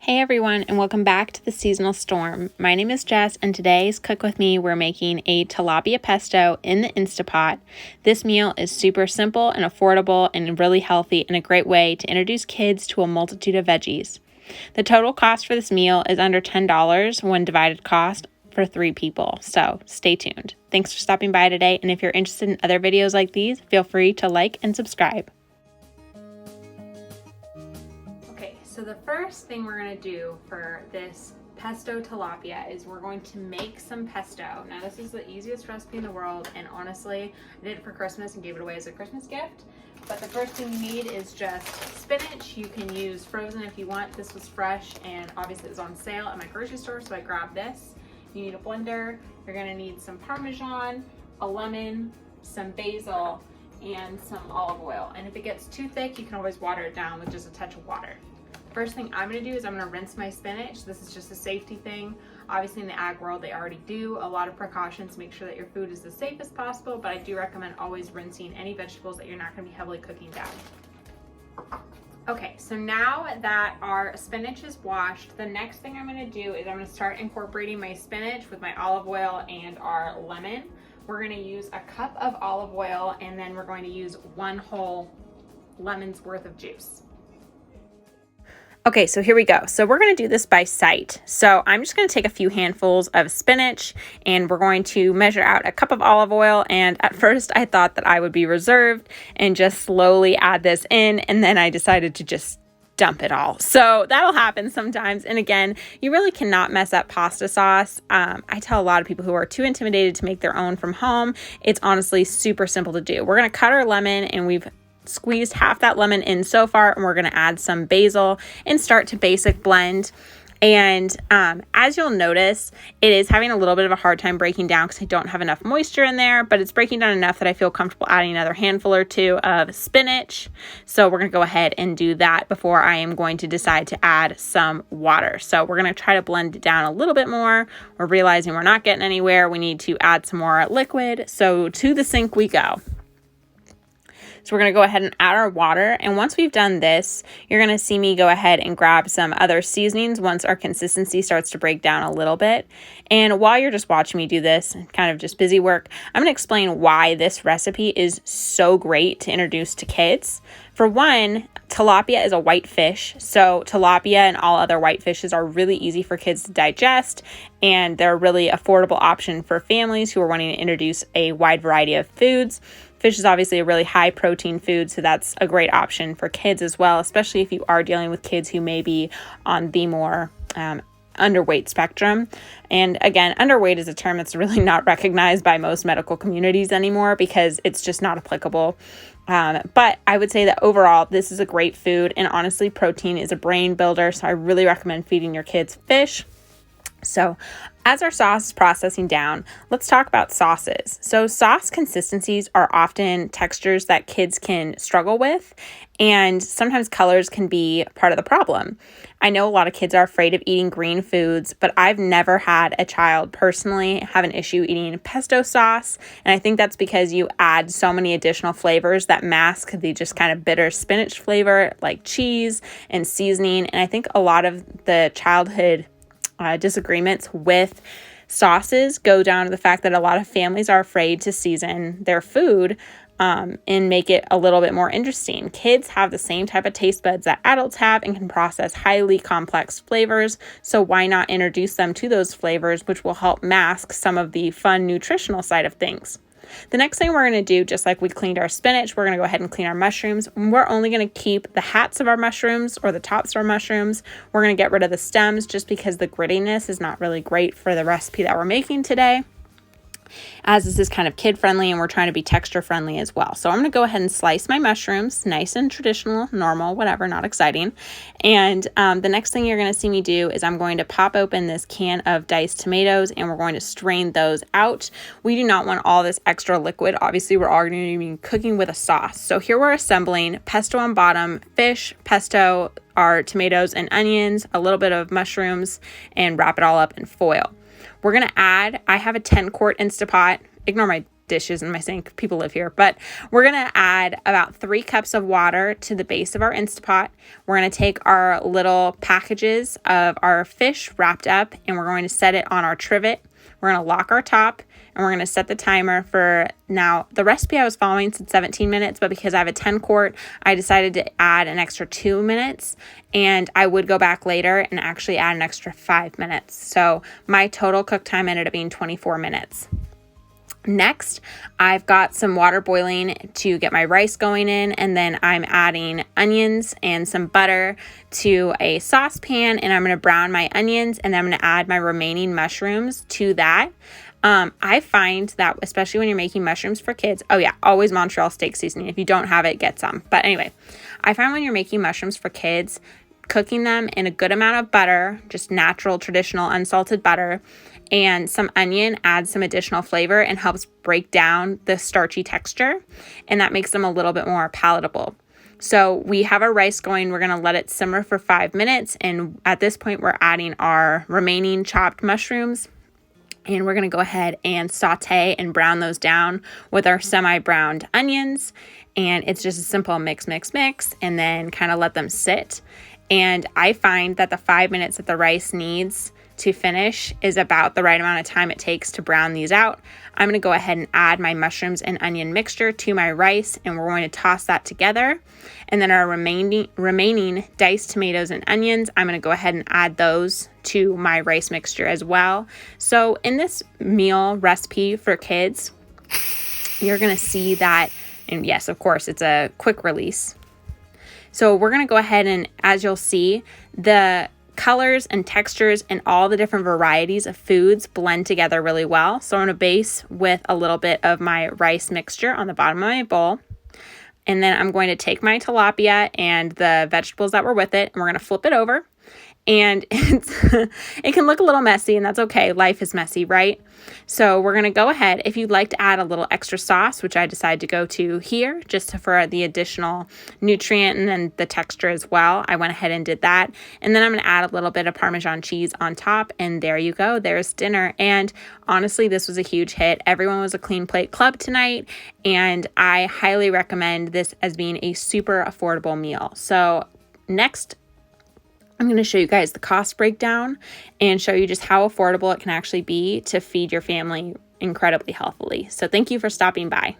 Hey everyone, and welcome back to the Seasonal Storm. My name is Jess, and today's Cook With Me, we're making a tilapia pesto in the Instapot. This meal is super simple and affordable and really healthy and a great way to introduce kids to a multitude of veggies. The total cost for this meal is under $10 when divided cost for 3 people, so stay tuned. Thanks for stopping by today, and if you're interested in other videos like these, feel free to like and subscribe. So the first thing we're going to do for this pesto tilapia is we're going to make some pesto. Now this is the easiest recipe in the world, and honestly I did it for Christmas and gave it away as a Christmas gift. But the first thing you need is just spinach. You can use frozen if you want. This was fresh and obviously it was on sale at my grocery store, so I grabbed this. You need a blender. You're going to need some parmesan, a lemon, some basil, and some olive oil. And if it gets too thick, you can always water it down with just a touch of water. First thing I'm going to do is I'm going to rinse my spinach. This is just a safety thing. Obviously in the ag world they already do a lot of precautions to make sure that your food is as safe as possible, but I do recommend always rinsing any vegetables that you're not going to be heavily cooking down. Okay, so now that our spinach is washed, the next thing I'm going to do is I'm going to start incorporating my spinach with my olive oil and our lemon. We're going to use a cup of olive oil, and then we're going to use 1 whole lemon's worth of juice. Okay, so here we go. So we're going to do this by sight. So I'm just going to take a few handfuls of spinach, and we're going to measure out a cup of olive oil. And at first I thought that I would be reserved and just slowly add this in, and then I decided to just dump it all. So that'll happen sometimes. And again, you really cannot mess up pasta sauce. I tell a lot of people who are too intimidated to make their own from home, it's honestly super simple to do. We're going to cut our lemon, and we've squeezed half that lemon in so far, and we're going to add some basil and start to basic blend. And as you'll notice, it is having a little bit of a hard time breaking down because I don't have enough moisture in there, but it's breaking down enough that I feel comfortable adding another handful or 2 of spinach. So we're going to go ahead and do that before I am going to decide to add some water. So we're going to try to blend it down a little bit more. We're realizing we're not getting anywhere. We need to add some more liquid. So to the sink we go. So we're going to go ahead and add our water, and once we've done this, you're going to see me go ahead and grab some other seasonings once our consistency starts to break down a little bit. And while you're just watching me do this, kind of just busy work, I'm going to explain why this recipe is so great to introduce to kids. For one, tilapia is a white fish, so tilapia and all other white fishes are really easy for kids to digest, and they're a really affordable option for families who are wanting to introduce a wide variety of foods. Fish is obviously a really high protein food, so that's a great option for kids as well, especially if you are dealing with kids who may be on the more underweight spectrum. And again, underweight is a term that's really not recognized by most medical communities anymore because it's just not applicable. But I would say that overall, this is a great food, and honestly, protein is a brain builder, so I really recommend feeding your kids fish. So as our sauce is processing down, let's talk about sauces. So sauce consistencies are often textures that kids can struggle with, and sometimes colors can be part of the problem. I know a lot of kids are afraid of eating green foods, but I've never had a child personally have an issue eating pesto sauce, and I think that's because you add so many additional flavors that mask the just kind of bitter spinach flavor, like cheese and seasoning. And I think a lot of the childhood disagreements with sauces go down to the fact that a lot of families are afraid to season their food and make it a little bit more interesting. Kids have the same type of taste buds that adults have and can process highly complex flavors, so why not introduce them to those flavors, which will help mask some of the fun nutritional side of things. The next thing we're going to do, just like we cleaned our spinach, we're going to go ahead and clean our mushrooms. We're only going to keep the hats of our mushrooms or the tops of our mushrooms. We're going to get rid of the stems just because the grittiness is not really great for the recipe that we're making today, as this is kind of kid friendly and we're trying to be texture friendly as well. So I'm going to go ahead and slice my mushrooms, nice and traditional, normal, whatever, not exciting. And the next thing you're going to see me do is I'm going to pop open this can of diced tomatoes, and we're going to strain those out. We do not want all this extra liquid. Obviously, we're all going to be cooking with a sauce. So here we're assembling pesto on bottom, fish, pesto, our tomatoes and onions, a little bit of mushrooms, and wrap it all up in foil. We're going to add, I have a 10-quart Instapot. Ignore my dishes in my sink. People live here. But we're going to add about 3 cups of water to the base of our Instapot. We're going to take our little packages of our fish wrapped up, and we're going to set it on our trivet. We're going to lock our top, and we're going to set the timer for, now the recipe I was following said 17 minutes, but because I have a 10 quart, I decided to add an extra 2 minutes, and I would go back later and actually add an extra 5 minutes. So my total cook time ended up being 24 minutes. Next, I've got some water boiling to get my rice going in, and then I'm adding onions and some butter to a saucepan, and I'm going to brown my onions, and then I'm going to add my remaining mushrooms to that. I find that especially when you're making mushrooms for kids, oh yeah, always Montreal steak seasoning. If you don't have it, get some. But anyway, I find when you're making mushrooms for kids, cooking them in a good amount of butter, just natural, traditional, unsalted butter, and some onion adds some additional flavor and helps break down the starchy texture, and that makes them a little bit more palatable. So we have our rice going. We're going to let it simmer for 5 minutes, and at this point we're adding our remaining chopped mushrooms, and we're going to go ahead and saute and brown those down with our semi-browned onions, and it's just a simple mix, and then kind of let them sit. And I find that the 5 minutes that the rice needs to finish is about the right amount of time it takes to brown these out. I'm going to go ahead and add my mushrooms and onion mixture to my rice, and we're going to toss that together. And then our remaining diced tomatoes and onions, I'm going to go ahead and add those to my rice mixture as well. So in this meal recipe for kids, you're going to see that, and yes, of course, it's a quick release. So we're going to go ahead and, as you'll see, the colors and textures and all the different varieties of foods blend together really well. So I'm going to base with a little bit of my rice mixture on the bottom of my bowl. And then I'm going to take my tilapia and the vegetables that were with it, and we're going to flip it over. And it can look a little messy, and that's okay. Life is messy, right? So we're going to go ahead. If you'd like to add a little extra sauce, which I decided to go to here just for the additional nutrient and then the texture as well, I went ahead and did that. And then I'm going to add a little bit of Parmesan cheese on top, and there you go. There's dinner. And honestly, this was a huge hit. Everyone was a clean plate club tonight, and I highly recommend this as being a super affordable meal. So next, I'm going to show you guys the cost breakdown and show you just how affordable it can actually be to feed your family incredibly healthily. So thank you for stopping by.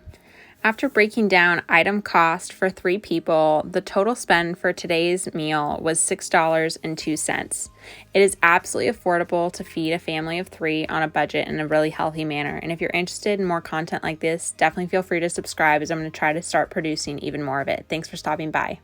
After breaking down item cost for 3 people, the total spend for today's meal was $6.02. It is absolutely affordable to feed a family of 3 on a budget in a really healthy manner. And if you're interested in more content like this, definitely feel free to subscribe, as I'm going to try to start producing even more of it. Thanks for stopping by.